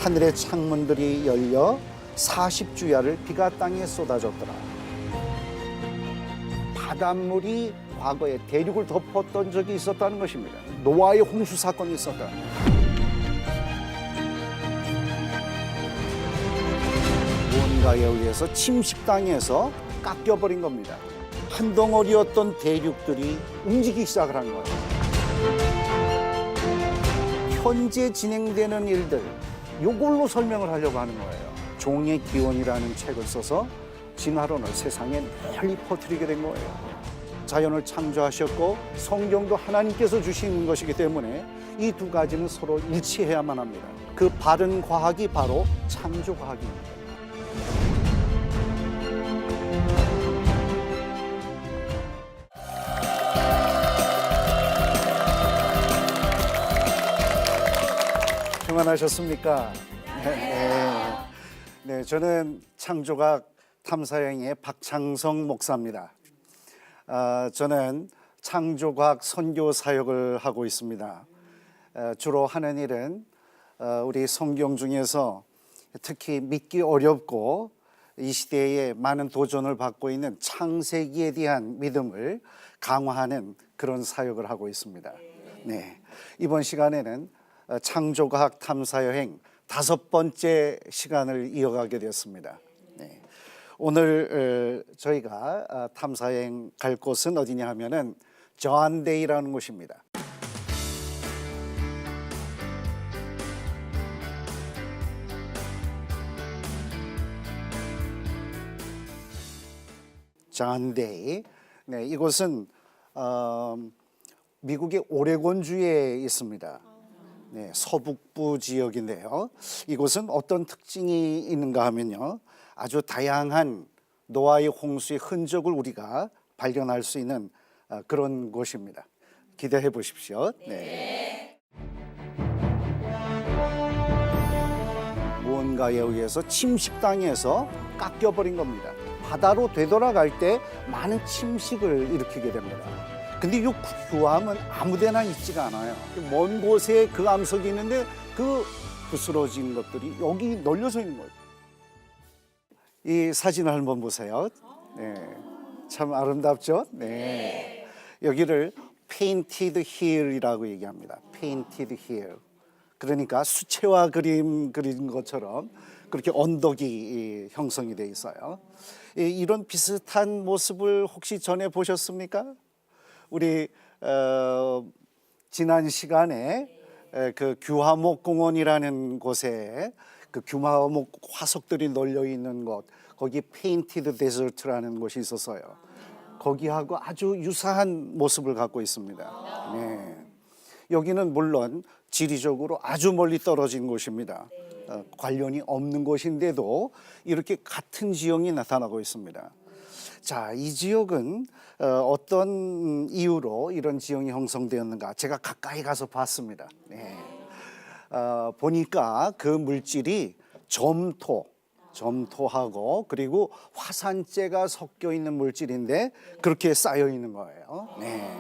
하늘의 창문들이 열려 40주야를 비가 땅에 쏟아졌더라. 바닷물이 과거에 대륙을 덮었던 적이 있었다는 것입니다. 노아의 홍수 사건이 있었다. 무언가에 의해서 침식당해서 깎여버린 겁니다. 한 덩어리였던 대륙들이 움직이기 시작을 한 거예요. 현재 진행되는 일들, 이걸로 설명을 하려고 하는 거예요. 종의 기원이라는 책을 써서 진화론을 세상에 널리 퍼뜨리게 된 거예요. 자연을 창조하셨고 성경도 하나님께서 주신 것이기 때문에 이 두 가지는 서로 일치해야만 합니다. 그 바른 과학이 바로 창조과학입니다. 평안하셨습니까? 네, 저는 창조과학 탐사여행의 박창성 목사입니다. 저는 창조과학 선교 사역을 하고 있습니다. 주로 하는 일은 우리 성경 중에서 특히 믿기 어렵고 이 시대에 많은 도전을 받고 있는 창세기에 대한 믿음을 강화하는 그런 사역을 하고 있습니다. 네, 이번 시간에는 창조과학 탐사여행 5번째 시간을 이어가게 되었습니다. 네. 오늘 저희가 탐사여행 갈 곳은 어디냐 하면은 저한데이라는 곳입니다. 저한데이. 네, 이곳은 미국의 오레곤주에 있습니다. 네, 서북부 지역인데요. 이곳은 어떤 특징이 있는가 하면요, 아주 다양한 노아의 홍수의 흔적을 우리가 발견할 수 있는 그런 곳입니다. 기대해 보십시오. 네. 무언가에 의해서 침식당해서 깎여버린 겁니다. 바다로 되돌아갈 때 많은 침식을 일으키게 됩니다. 근데 이 구암은 아무데나 있지가 않아요. 먼 곳에 그 암석이 있는데 그 부스러진 것들이 여기 널려서 있는 거예요. 이 사진을 한번 보세요. 네, 참 아름답죠? 네. 여기를 Painted Hill이라고 얘기합니다. Painted Hill. 그러니까 수채화 그림 그린 것처럼 그렇게 언덕이 형성이 돼 있어요. 이런 비슷한 모습을 혹시 전에 보셨습니까? 우리 지난 시간에 그 규화목 공원이라는 곳에 그 규화목 화석들이 널려 있는 곳, 거기 페인티드 데저트라는 곳이 있었어요. 거기하고 아주 유사한 모습을 갖고 있습니다. 네. 여기는 물론 지리적으로 아주 멀리 떨어진 곳입니다. 관련이 없는 곳인데도 이렇게 같은 지형이 나타나고 있습니다. 자, 이 지역은 어떤 이유로 이런 지형이 형성되었는가? 제가 가까이 가서 봤습니다. 네. 보니까 그 물질이 점토하고 그리고 화산재가 섞여 있는 물질인데 그렇게 쌓여 있는 거예요. 네.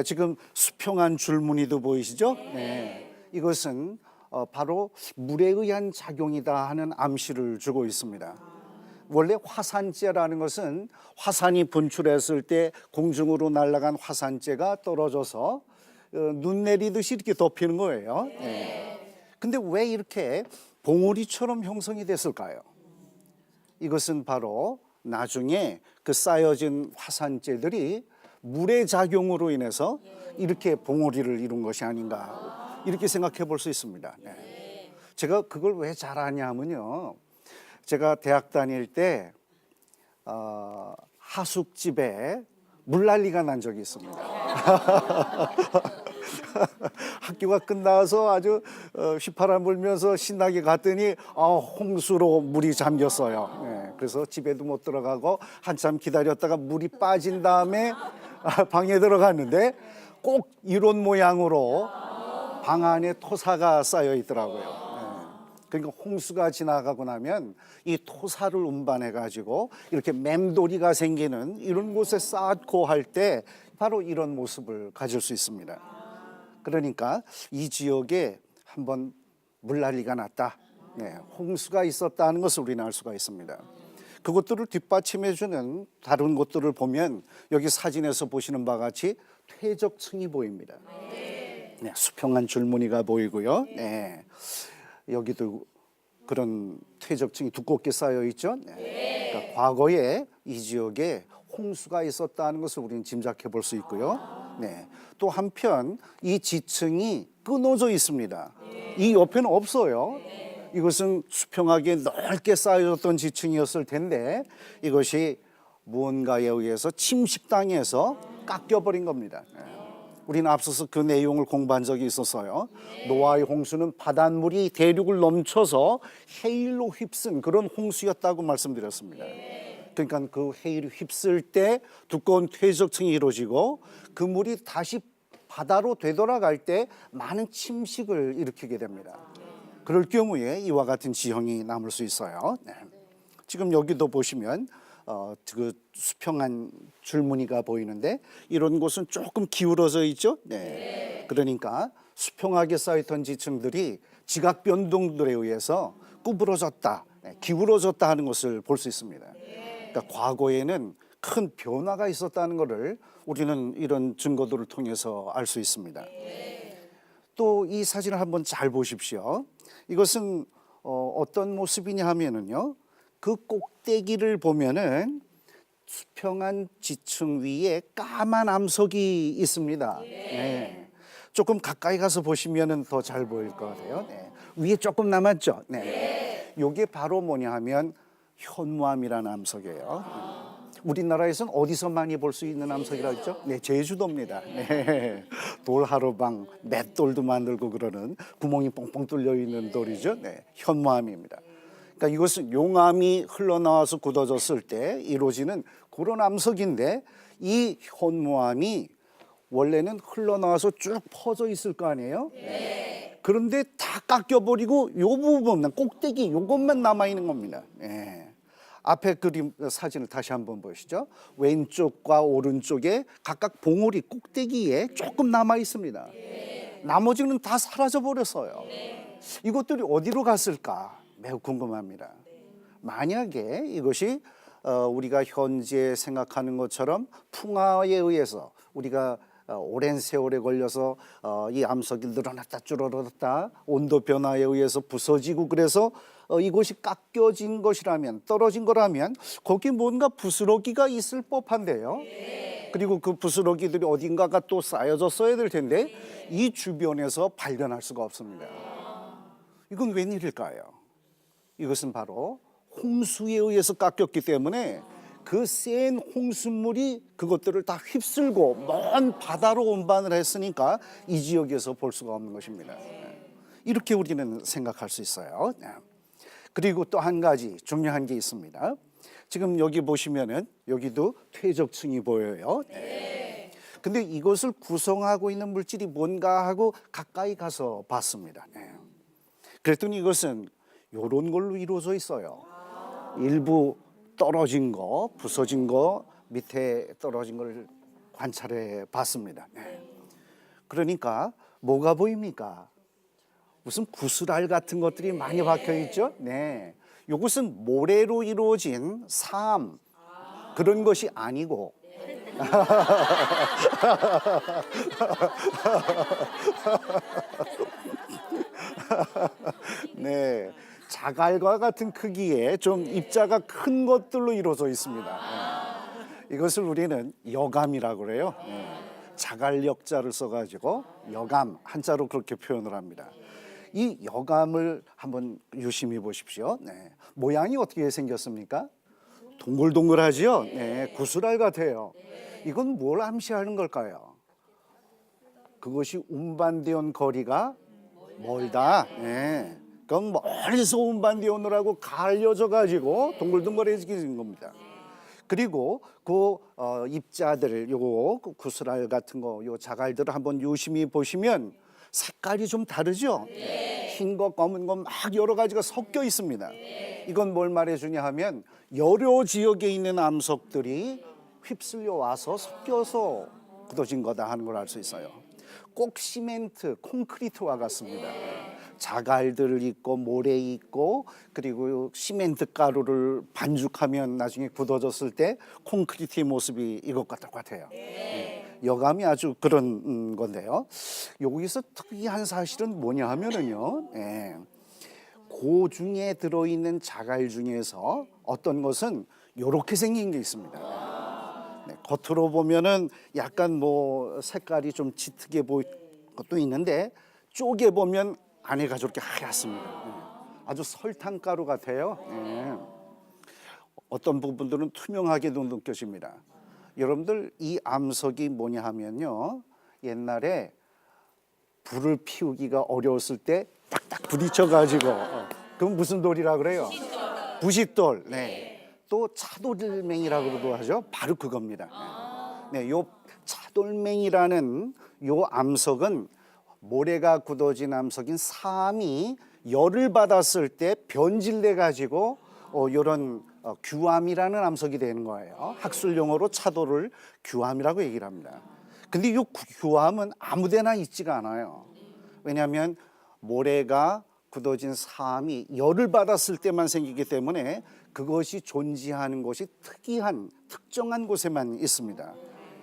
지금 수평한 줄무늬도 보이시죠? 네. 이것은 바로 물에 의한 작용이다 하는 암시를 주고 있습니다. 원래 화산재라는 것은 화산이 분출했을 때 공중으로 날아간 화산재가 떨어져서 눈 내리듯이 이렇게 덮이는 거예요. 네. 근데 왜 이렇게 봉우리처럼 형성이 됐을까요? 이것은 바로 나중에 그 쌓여진 화산재들이 물의 작용으로 인해서 이렇게 봉우리를 이룬 것이 아닌가, 이렇게 생각해 볼 수 있습니다. 네. 제가 그걸 왜 잘 아냐면요, 제가 대학 다닐 때 하숙집에 물난리가 난 적이 있습니다. 학교가 끝나서 아주 휘파람 불면서 신나게 갔더니 홍수로 물이 잠겼어요. 네, 그래서 집에도 못 들어가고 한참 기다렸다가 물이 빠진 다음에 방에 들어갔는데 꼭 이런 모양으로 방 안에 토사가 쌓여 있더라고요. 그러니까 홍수가 지나가고 나면 이 토사를 운반해 가지고 이렇게 맴돌이가 생기는 이런 곳에 쌓고 할 때 바로 이런 모습을 가질 수 있습니다. 그러니까 이 지역에 한번 물난리가 났다, 홍수가 있었다는 것을 우리는 알 수가 있습니다. 그것들을 뒷받침해주는 다른 것들을 보면 여기 사진에서 보시는 바와 같이 퇴적층이 보입니다. 수평한 줄무늬가 보이고요. 여기도 그런 퇴적층이 두껍게 쌓여 있죠. 그러니까 과거에 이 지역에 홍수가 있었다는 것을 우리는 짐작해 볼 수 있고요. 또 한편 이 지층이 끊어져 있습니다. 이 옆에는 없어요. 이것은 수평하게 넓게 쌓여졌던 지층이었을 텐데 이것이 무언가에 의해서 침식당해서 깎여버린 겁니다. 우리는 앞서서 그 내용을 공부한 적이 있었어요. 노아의 홍수는 바닷물이 대륙을 넘쳐서 해일로 휩쓴 그런 홍수였다고 말씀드렸습니다. 그러니까 그 해일이 휩쓸 때 두꺼운 퇴적층이 이루어지고 그 물이 다시 바다로 되돌아갈 때 많은 침식을 일으키게 됩니다. 그럴 경우에 이와 같은 지형이 남을 수 있어요. 지금 여기도 보시면 그 수평한 줄무늬가 보이는데 이런 곳은 조금 기울어져 있죠. 그러니까 수평하게 쌓였던 지층들이 지각 변동들에 의해서 구부러졌다, 기울어졌다 하는 것을 볼 수 있습니다. 그러니까 과거에는 큰 변화가 있었다는 것을 우리는 이런 증거들을 통해서 알 수 있습니다. 또 이 사진을 한번 잘 보십시오. 이것은 어떤 모습이냐 하면은요, 그 꼭대기를 보면은 수평한 지층 위에 까만 암석이 있습니다. 조금 가까이 가서 보시면은 더 잘 보일 것 같아요. 위에 조금 남았죠. 이게 바로 뭐냐 하면 현무암이라는 암석이에요. 우리나라에서는 어디서 많이 볼 수 있는 암석이라고 했죠? 제주도입니다. 돌하루방, 맷돌도 만들고 그러는 구멍이 뻥뻥 뚫려 있는 돌이죠. 현무암입니다. 그러니까 이것은 용암이 흘러나와서 굳어졌을 때 이루어지는 그런 암석인데 이 현무암이 원래는 흘러나와서 쭉 퍼져 있을 거 아니에요? 그런데 다 깎여버리고 요 부분, 꼭대기 요것만 남아있는 겁니다. 앞에 그림 사진을 다시 한번 보시죠. 왼쪽과 오른쪽에 각각 봉우리 꼭대기에 조금 남아 있습니다. 나머지는 다 사라져 버렸어요. 이것들이 어디로 갔을까 매우 궁금합니다. 만약에 이것이 우리가 현재 생각하는 것처럼 풍화에 의해서 우리가 오랜 세월에 걸려서 이 암석이 늘어났다 줄어들었다 온도 변화에 의해서 부서지고 그래서 이것이 깎여진 것이라면, 떨어진 거라면 거기 뭔가 부스러기가 있을 법한데요. 그리고 그 부스러기들이 어딘가가 또 쌓여졌어야 될 텐데 이 주변에서 발견할 수가 없습니다. 이건 웬일일까요? 이것은 바로 홍수에 의해서 깎였기 때문에 그 센 홍수물이 그것들을 다 휩쓸고 먼 바다로 운반을 했으니까 이 지역에서 볼 수가 없는 것입니다. 이렇게 우리는 생각할 수 있어요. 그리고 또 한 가지 중요한 게 있습니다. 지금 여기 보시면은 여기도 퇴적층이 보여요. 근데 이것을 구성하고 있는 물질이 뭔가 하고 가까이 가서 봤습니다. 그랬더니 이것은 이런 걸로 이루어져 있어요. 일부 떨어진 거, 부서진 거, 밑에 떨어진 걸 관찰해 봤습니다. 그러니까 뭐가 보입니까? 무슨 구슬알 같은 것들이 많이 박혀 있죠? 이것은 모래로 이루어진 삶 그런 것이 아니고 자갈과 같은 크기의 좀 입자가 큰 것들로 이루어져 있습니다. 이것을 우리는 여감이라고 그래요. 자갈역자를 써가지고 여감 한자로 그렇게 표현을 합니다. 이 여감을 한번 유심히 보십시오. 모양이 어떻게 생겼습니까? 동글동글하지요? 구슬알 같아요. 이건 뭘 암시하는 걸까요? 그것이 운반되온 거리가 멀다. 그럼 멀리서 운반되어 오느라고 갈려져 가지고 동글동글해지는 겁니다. 그리고 그 입자들, 요거 구슬알 같은 거, 요 자갈들을 한번 유심히 보시면 색깔이 좀 다르죠? 흰 거, 검은 거 막 여러 가지가 섞여 있습니다. 이건 뭘 말해주냐 하면 여러 지역에 있는 암석들이 휩쓸려 와서 섞여서 굳어진 거다 하는 걸 알 수 있어요. 꼭 시멘트, 콘크리트와 같습니다. 자갈들 있고 모래 있고 그리고 시멘트 가루를 반죽하면 나중에 굳어졌을 때 콘크리트의 모습이 이것과 똑같아요. 여감이 아주 그런 건데요. 여기서 특이한 사실은 뭐냐 하면은요. 그 중에 들어있는 자갈 중에서 어떤 것은 이렇게 생긴 게 있습니다. 겉으로 보면은 약간 뭐 색깔이 좀 짙게 보일 것도 있는데 쪼개 보면 안에가 저렇게 하얗습니다. 아주 설탕가루 같아요. 어떤 부분들은 투명하게도 느껴집니다. 여러분들 이 암석이 뭐냐 하면요. 옛날에 불을 피우기가 어려웠을 때 딱딱 부딪혀가지고 그건 무슨 돌이라 그래요? 부싯돌. 네. 또 차돌맹이라고도 하죠. 바로 그겁니다. 네, 요 차돌맹이라는 요 암석은 모래가 굳어진 암석인 사암이 열을 받았을 때 변질돼 가지고 요런 규암이라는 암석이 되는 거예요. 학술 용어로 차돌을 규암이라고 얘기를 합니다. 근데 이 규암은 아무데나 있지가 않아요. 왜냐하면 모래가 굳어진 사암이 열을 받았을 때만 생기기 때문에 그것이 존재하는 곳이 특정한 곳에만 있습니다.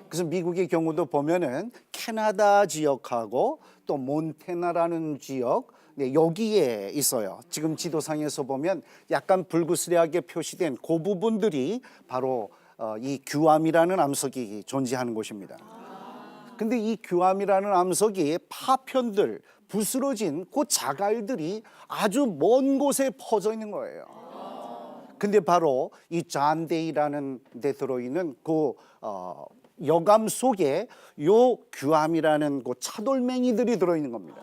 그래서 미국의 경우도 보면은 캐나다 지역하고 또 몬태나라는 지역, 여기에 있어요. 지금 지도상에서 보면 약간 불그스레하게 표시된 그 부분들이 바로 이 규암이라는 암석이 존재하는 곳입니다. 근데 이 규암이라는 암석이 파편들, 부스러진 그 자갈들이 아주 먼 곳에 퍼져 있는 거예요. 근데 바로 이 잔데이라는 데 들어있는 그 여감 속에 요 규암이라는 그 차돌맹이들이 들어있는 겁니다.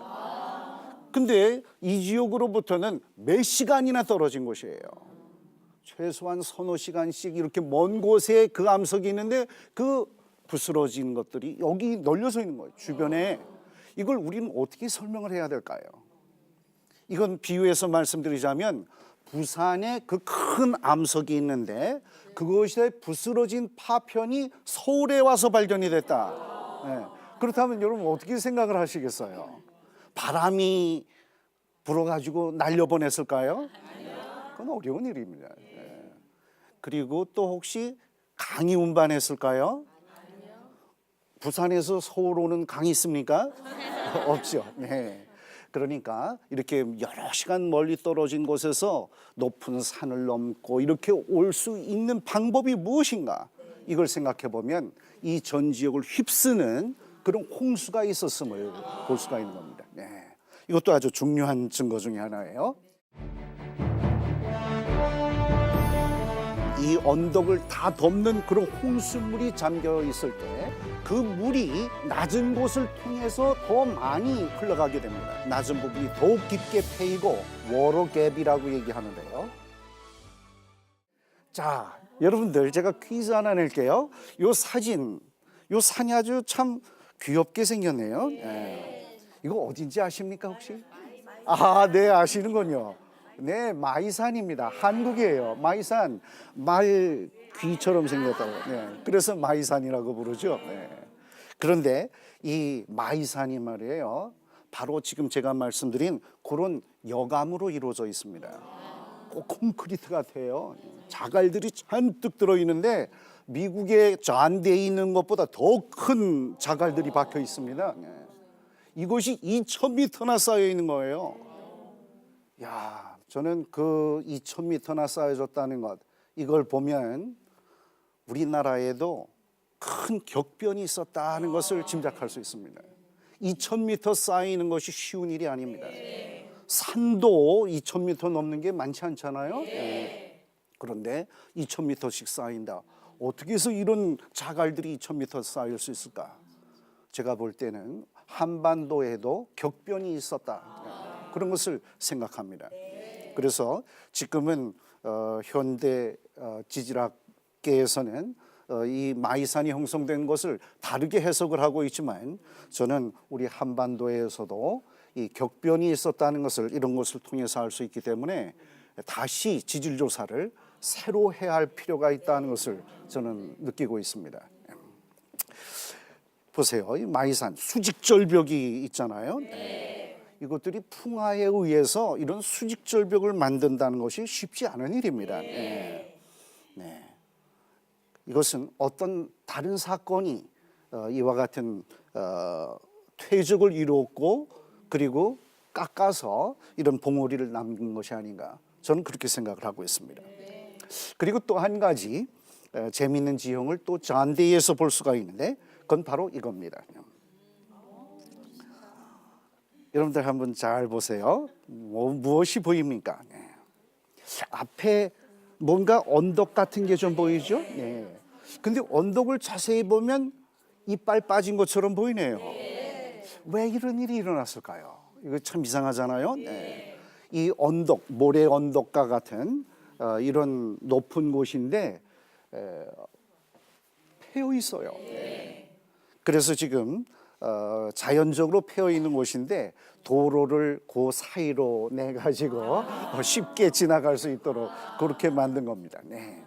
근데 이 지역으로부터는 몇 시간이나 떨어진 곳이에요. 최소한 서너 시간씩 이렇게 먼 곳에 그 암석이 있는데 그 부스러진 것들이 여기 널려서 있는 거예요. 주변에. 이걸 우리는 어떻게 설명을 해야 될까요? 이건 비유해서 말씀드리자면 부산에 그 큰 암석이 있는데 그것에 부스러진 파편이 서울에 와서 발견이 됐다. 네. 그렇다면 여러분 어떻게 생각을 하시겠어요? 바람이 불어가지고 날려보냈을까요? 그건 어려운 일입니다. 네. 그리고 또 혹시 강이 운반했을까요? 부산에서 서울 오는 강이 있습니까? 없죠. 네. 그러니까 이렇게 여러 시간 멀리 떨어진 곳에서 높은 산을 넘고 이렇게 올 수 있는 방법이 무엇인가? 이걸 생각해 보면 이 전 지역을 휩쓰는 그런 홍수가 있었음을 볼 수가 있는 겁니다. 네. 이것도 아주 중요한 증거 중에 하나예요. 이 언덕을 다 덮는 그런 홍수물이 잠겨 있을 때 그 물이 낮은 곳을 통해서 더 많이 흘러가게 됩니다. 낮은 부분이 더욱 깊게 패이고 워러갭이라고 얘기하는데요. 자, 여러분들 제가 퀴즈 하나 낼게요. 요 사진, 요 산이 아주 참 귀엽게 생겼네요. 네. 이거 어딘지 아십니까 혹시? 아, 네, 아시는군요. 네, 마이산입니다. 한국이에요. 마이산, 말 귀처럼 생겼다고. 네, 그래서 마이산이라고 부르죠. 네. 그런데 이 마이산이 말이에요. 바로 지금 제가 말씀드린 그런 여감으로 이루어져 있습니다. 꼭 콘크리트 같아요. 자갈들이 잔뜩 들어있는데 미국의 잔디에 있는 것보다 더 큰 자갈들이 박혀 있습니다. 네. 이것이 2,000m나 쌓여 있는 거예요. 야, 저는 그 2,000m나 쌓여졌다는 것, 이걸 보면 우리나라에도 큰 격변이 있었다는 것을 짐작할 수 있습니다. 2,000m 쌓이는 것이 쉬운 일이 아닙니다. 산도 2,000m 넘는 게 많지 않잖아요. 그런데 2,000m씩 쌓인다. 어떻게 해서 이런 자갈들이 2,000m 쌓일 수 있을까? 제가 볼 때는 한반도에도 격변이 있었다. 그런 것을 생각합니다. 그래서 지금은 현대 지질학계에서는 이 마이산이 형성된 것을 다르게 해석을 하고 있지만 저는 우리 한반도에서도 이 격변이 있었다는 것을 이런 것을 통해서 알 수 있기 때문에 다시 지질 조사를 새로 해야 할 필요가 있다는 것을 저는 느끼고 있습니다. 보세요, 이 마이산 수직절벽이 있잖아요. 이것들이 풍화에 의해서 이런 수직 절벽을 만든다는 것이 쉽지 않은 일입니다. 네. 네. 이것은 어떤 다른 사건이 이와 같은 퇴적을 이루었고 그리고 깎아서 이런 봉우리를 남긴 것이 아닌가, 저는 그렇게 생각을 하고 있습니다. 그리고 또 한 가지 재미있는 지형을 또 잔디에서 볼 수가 있는데 그건 바로 이겁니다. 여러분들 한번 잘 보세요. 무엇이 보입니까? 네. 앞에 뭔가 언덕 같은 게 좀 보이죠? 네. 근데 언덕을 자세히 보면 이빨 빠진 것처럼 보이네요. 왜 이런 일이 일어났을까요? 이거 참 이상하잖아요. 네. 이 언덕, 모래 언덕과 같은 이런 높은 곳인데 패여 있어요. 그래서 지금 자연적으로 패여 있는 곳인데 도로를 그 사이로 내 가지고 쉽게 지나갈 수 있도록 그렇게 만든 겁니다. 네.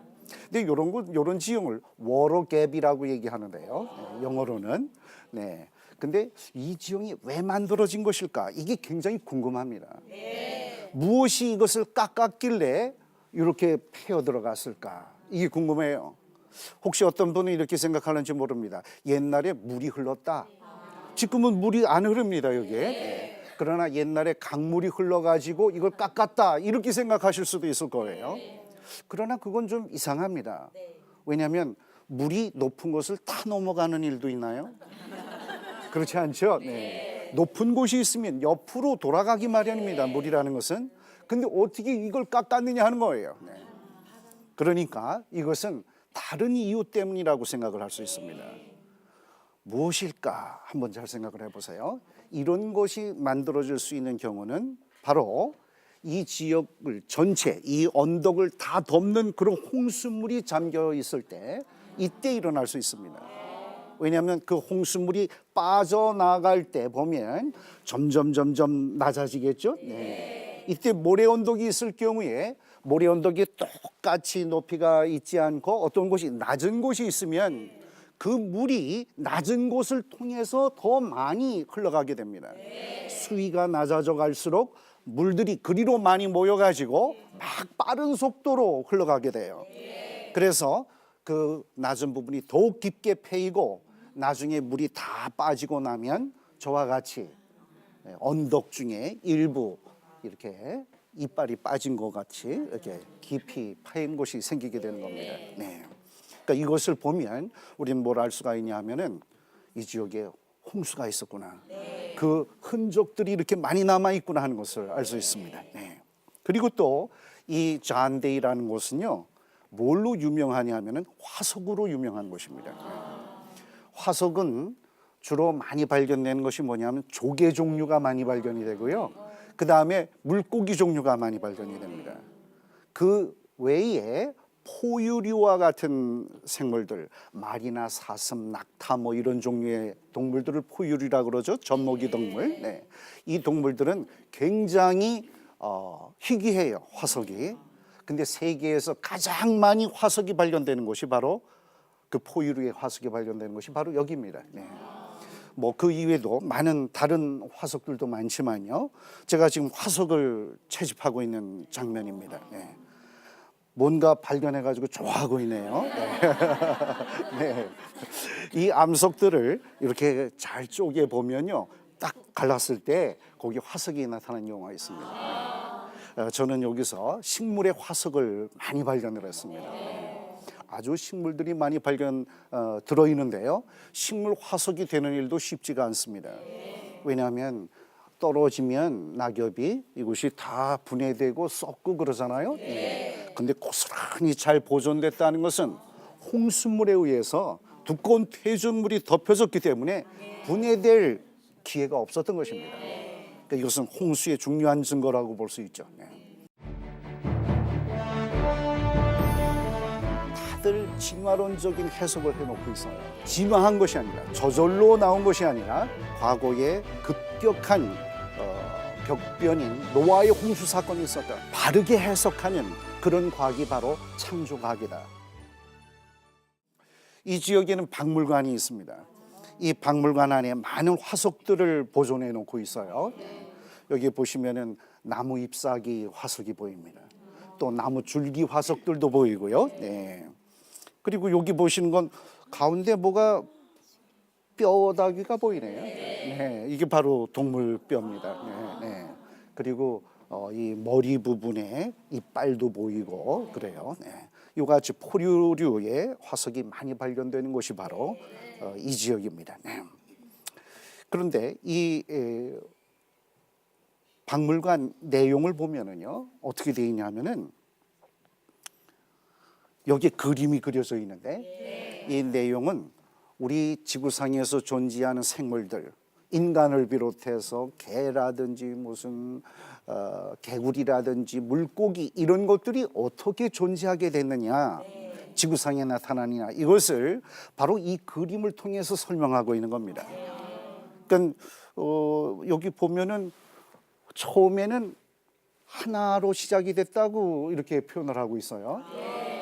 근데 이런 지형을 워러갭이라고 얘기하는데요. 네, 영어로는. 네. 근데 이 지형이 왜 만들어진 것일까? 이게 굉장히 궁금합니다. 무엇이 이것을 깎았길래 이렇게 패여 들어갔을까? 이게 궁금해요. 혹시 어떤 분은 이렇게 생각하는지 모릅니다. 옛날에 물이 흘렀다. 지금은 물이 안 흐릅니다, 여기에. 네. 그러나 옛날에 강물이 흘러가지고 이걸 깎았다, 이렇게 생각하실 수도 있을 거예요. 그러나 그건 좀 이상합니다. 왜냐하면 물이 높은 곳을 타 넘어가는 일도 있나요? 그렇지 않죠? 네. 높은 곳이 있으면 옆으로 돌아가기 마련입니다, 물이라는 것은. 근데 어떻게 이걸 깎았느냐 하는 거예요. 네. 그러니까 이것은 다른 이유 때문이라고 생각을 할 수 있습니다. 무엇일까? 한번 잘 생각을 해보세요. 이런 것이 만들어질 수 있는 경우는 바로 이 지역을 전체, 이 언덕을 다 덮는 그런 홍수물이 잠겨 있을 때, 이때 일어날 수 있습니다. 왜냐하면 그 홍수물이 빠져나갈 때 보면 점점 낮아지겠죠. 네. 이때 모래 언덕이 있을 경우에 모래 언덕이 똑같이 높이가 있지 않고 어떤 곳이 낮은 곳이 있으면 그 물이 낮은 곳을 통해서 더 많이 흘러가게 됩니다. 수위가 낮아져 갈수록 물들이 그리로 많이 모여가지고 막 빠른 속도로 흘러가게 돼요. 그래서 그 낮은 부분이 더욱 깊게 패이고 나중에 물이 다 빠지고 나면 저와 같이 언덕 중에 일부 이렇게 이빨이 빠진 것 같이 이렇게 깊이 파인 곳이 생기게 되는 겁니다. 네. 그러니까 이것을 보면 우리는 뭘 알 수가 있냐 하면은 이 지역에 홍수가 있었구나. 그 흔적들이 이렇게 많이 남아 있구나 하는 것을 알 수 있습니다. 네. 그리고 또 이 잔데이라는 곳은요, 뭘로 유명하냐 하면은 화석으로 유명한 곳입니다. 화석은 주로 많이 발견되는 것이 뭐냐면 조개 종류가 많이 발견이 되고요. 그 다음에 물고기 종류가 많이 발견이 됩니다. 그 외에 포유류와 같은 생물들, 말이나 사슴, 낙타 뭐 이런 종류의 동물들을 포유류라고 그러죠. 젖먹이 동물. 네. 이 동물들은 굉장히 희귀해요, 화석이. 근데 세계에서 가장 많이 화석이 발견되는 곳이 바로 그 포유류의 화석이 발견되는 곳이 바로 여기입니다. 네. 뭐 그 이외에도 많은 다른 화석들도 많지만요. 제가 지금 화석을 채집하고 있는 장면입니다. 네. 뭔가 발견해가지고 좋아하고 있네요. 네. 네. 이 암석들을 이렇게 잘 쪼개 보면요, 딱 갈랐을 때 거기 화석이 나타나는 경우가 있습니다. 저는 여기서 식물의 화석을 많이 발견을 했습니다. 아주 식물들이 많이 들어있는데요. 식물 화석이 되는 일도 쉽지가 않습니다. 왜냐하면 떨어지면 낙엽이 이곳이 다 분해되고 썩고 그러잖아요. 근데 고스란히 잘 보존됐다는 것은 홍수물에 의해서 두꺼운 퇴적물이 덮여졌기 때문에 분해될 기회가 없었던 것입니다. 그러니까 이것은 홍수의 중요한 증거라고 볼 수 있죠. 다들 진화론적인 해석을 해놓고 있어요. 진화한 것이 아니라, 저절로 나온 것이 아니라 과거에 급격한 격변인 노아의 홍수 사건이 있었다. 바르게 해석하는 그런 과학이 바로 창조과학이다. 이 지역에는 박물관이 있습니다. 이 박물관 안에 많은 화석들을 보존해 놓고 있어요. 여기 보시면은 나무 잎사귀 화석이 보입니다. 또 나무 줄기 화석들도 보이고요. 네. 그리고 여기 보시는 건 가운데 뭐가 뼈다귀가 보이네요. 네, 이게 바로 동물 뼈입니다. 네, 네. 그리고 이 머리 부분에 이빨도 보이고 그래요. 네. 이같이 포유류의 화석이 많이 발견되는 곳이 바로 이 지역입니다. 네. 그런데 이 박물관 내용을 보면은요 어떻게 되어 있냐면은 여기에 그림이 그려져 있는데 이 내용은 우리 지구상에서 존재하는 생물들, 인간을 비롯해서 개라든지 무슨 개구리라든지 물고기 이런 것들이 어떻게 존재하게 됐느냐, 지구상에 나타나느냐, 이것을 바로 이 그림을 통해서 설명하고 있는 겁니다. 그러니까 여기 보면은 처음에는 하나로 시작이 됐다고 이렇게 표현을 하고 있어요.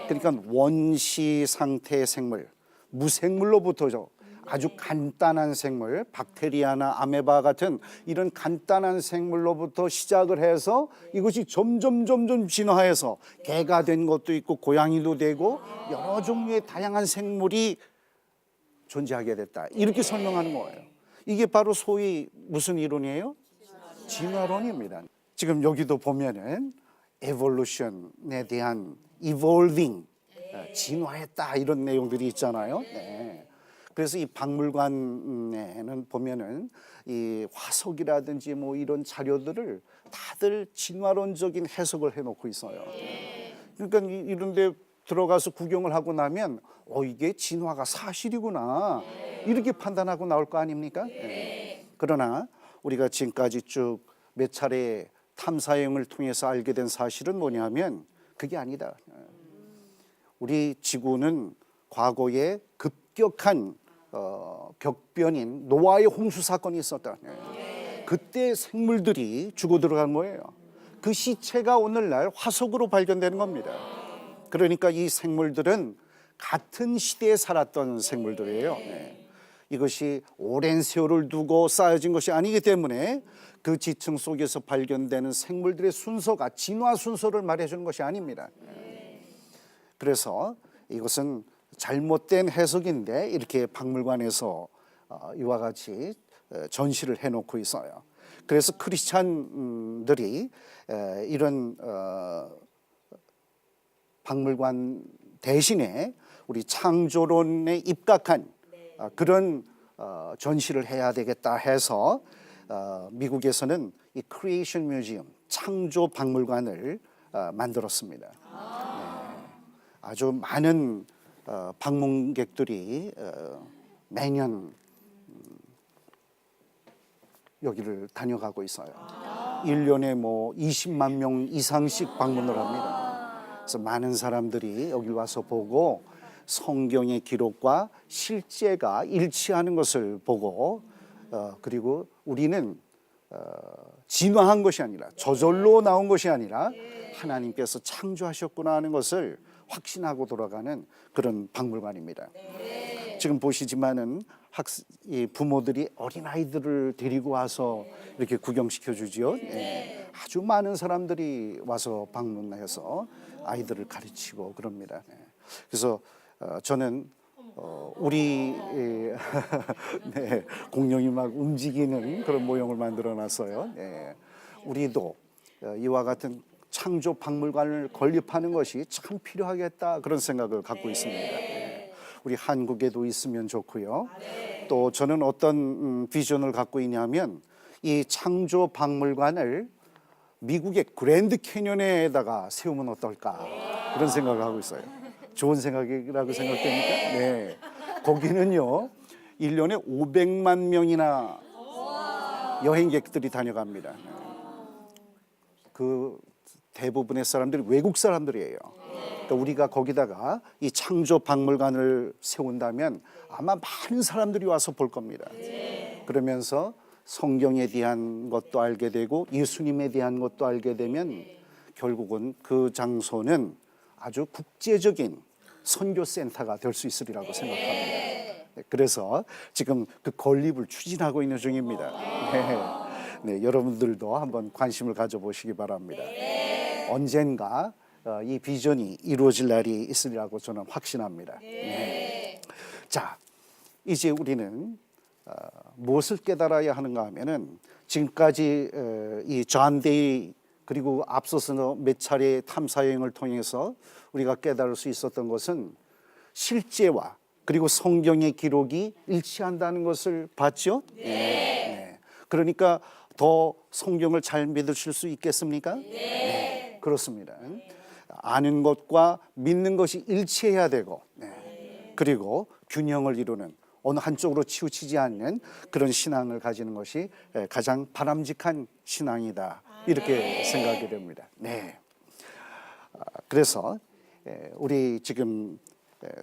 그러니까 원시 상태의 생물, 무생물로부터죠. 아주 간단한 생물, 박테리아나 아메바 같은 이런 간단한 생물로부터 시작을 해서 이것이 점점 진화해서 개가 된 것도 있고 고양이도 되고 여러 종류의 다양한 생물이 존재하게 됐다. 이렇게 설명하는 거예요. 이게 바로 소위 무슨 이론이에요? 진화론입니다. 지금 여기도 보면은 에볼루션에 대한 evolving, 진화했다 이런 내용들이 있잖아요. 네. 그래서 이 박물관에는 보면은 이 화석이라든지 뭐 이런 자료들을 다들 진화론적인 해석을 해놓고 있어요. 그러니까 이런데 들어가서 구경을 하고 나면 이게 진화가 사실이구나 이렇게 판단하고 나올 거 아닙니까? 네. 그러나 우리가 지금까지 쭉 몇 차례 탐사 여행을 통해서 알게 된 사실은 뭐냐면 그게 아니다. 우리 지구는 과거에 급격한 격변인 노아의 홍수 사건이 있었다. 그때 생물들이 죽어 들어간 거예요. 그 시체가 오늘날 화석으로 발견되는 겁니다. 그러니까 이 생물들은 같은 시대에 살았던 생물들이에요. 이것이 오랜 세월을 두고 쌓여진 것이 아니기 때문에 그 지층 속에서 발견되는 생물들의 순서가 진화 순서를 말해주는 것이 아닙니다. 그래서 이것은 잘못된 해석인데 이렇게 박물관에서 이와 같이 전시를 해놓고 있어요. 그래서 크리스찬들이 이런 박물관 대신에 우리 창조론에 입각한 그런 전시를 해야 되겠다 해서 미국에서는 이 크리에이션 뮤지엄, 창조 박물관을 만들었습니다. 아주 많은 방문객들이 매년 여기를 다녀가고 있어요. 1년에 뭐 20만 명 이상씩 방문을 합니다. 그래서 많은 사람들이 여기 와서 보고 성경의 기록과 실제가 일치하는 것을 보고 그리고 우리는 진화한 것이 아니라 저절로 나온 것이 아니라 하나님께서 창조하셨구나 하는 것을 확신하고 돌아가는 그런 박물관입니다. 지금 보시지만은 부모들이 어린아이들을 데리고 와서 이렇게 구경시켜 주지요. 아주 많은 사람들이 와서 방문해서 아이들을 가르치고 그럽니다. 그래서 저는 우리 네, 공룡이 막 움직이는 그런 모형을 만들어 놨어요. 우리도 이와 같은 창조 박물관을 건립하는 것이 참 필요하겠다 그런 생각을 갖고 있습니다. 우리 한국에도 있으면 좋고요. 또 저는 어떤 비전을 갖고 있냐면 이 창조 박물관을 미국의 그랜드 캐년에다가 세우면 어떨까 그런 생각을 하고 있어요. 좋은 생각이라고 생각됩니까? 네. 거기는요 1년에 500만 명이나 여행객들이 다녀갑니다. 그 대부분의 사람들이 외국 사람들이에요. 그러니까 우리가 거기다가 이 창조 박물관을 세운다면 아마 많은 사람들이 와서 볼 겁니다. 그러면서 성경에 대한 것도 알게 되고 예수님에 대한 것도 알게 되면 결국은 그 장소는 아주 국제적인 선교센터가 될 수 있으리라고 생각합니다. 그래서 지금 그 건립을 추진하고 있는 중입니다. 네, 여러분들도 한번 관심을 가져보시기 바랍니다. 언젠가 이 비전이 이루어질 날이 있으리라고 저는 확신합니다. 네. 자, 이제 우리는 무엇을 깨달아야 하는가 하면은 지금까지 이 존 데이 그리고 앞서서 몇 차례 탐사 여행을 통해서 우리가 깨달을 수 있었던 것은 실제와 그리고 성경의 기록이 일치한다는 것을 봤죠? 네. 그러니까 더 성경을 잘 믿으실 수 있겠습니까? 네. 그렇습니다. 아는 것과 믿는 것이 일치해야 되고, 그리고 균형을 이루는 어느 한쪽으로 치우치지 않는 그런 신앙을 가지는 것이 가장 바람직한 신앙이다. 이렇게 생각이 됩니다. 네. 그래서 우리 지금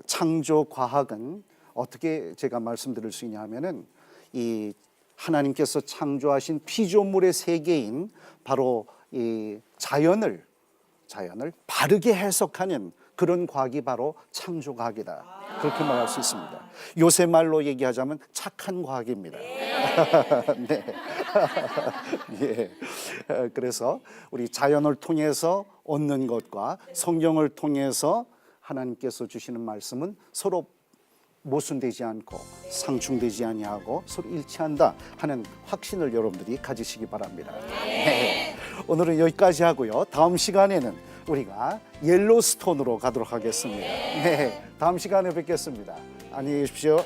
창조 과학은 어떻게 제가 말씀드릴 수 있냐 하면은 이 하나님께서 창조하신 피조물의 세계인 바로 이 자연을 바르게 해석하는 그런 과학이 바로 창조과학이다. 그렇게 말할 수 있습니다. 요새 말로 얘기하자면 착한 과학입니다. 네. 예. 그래서 우리 자연을 통해서 얻는 것과 성경을 통해서 하나님께서 주시는 말씀은 서로 모순되지 않고 상충되지 아니하고 서로 일치한다 하는 확신을 여러분들이 가지시기 바랍니다. 네. 오늘은 여기까지 하고요. 다음 시간에는 우리가 옐로스톤으로 가도록 하겠습니다. 네, 다음 시간에 뵙겠습니다. 안녕히 계십시오.